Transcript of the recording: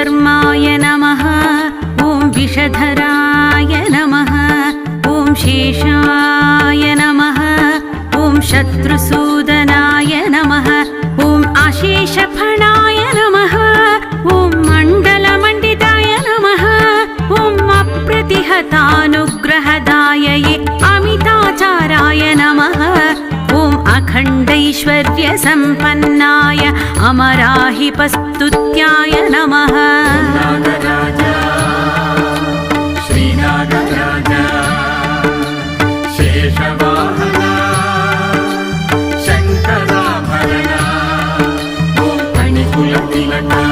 विश्वधर्माय नमः। ॐ विषधराय नमः। ॐ शेषाय नमः। ॐ शत्रुसूदनाय नमः। ॐ अशेषफणाय नमः। ॐ मण्डलमण्डिताय नमः। ॐ अप्रतिहतानुग्रहदायये अमिताचाराय नमः। ॐ अखण्डैश्वर्यसम्पन्नाय अमराहिपस्तुत्याय नमः। नागराजा श्रीनागराजा शेषवाहना शङ्कराभरणा ॐ फणिकुलतिलका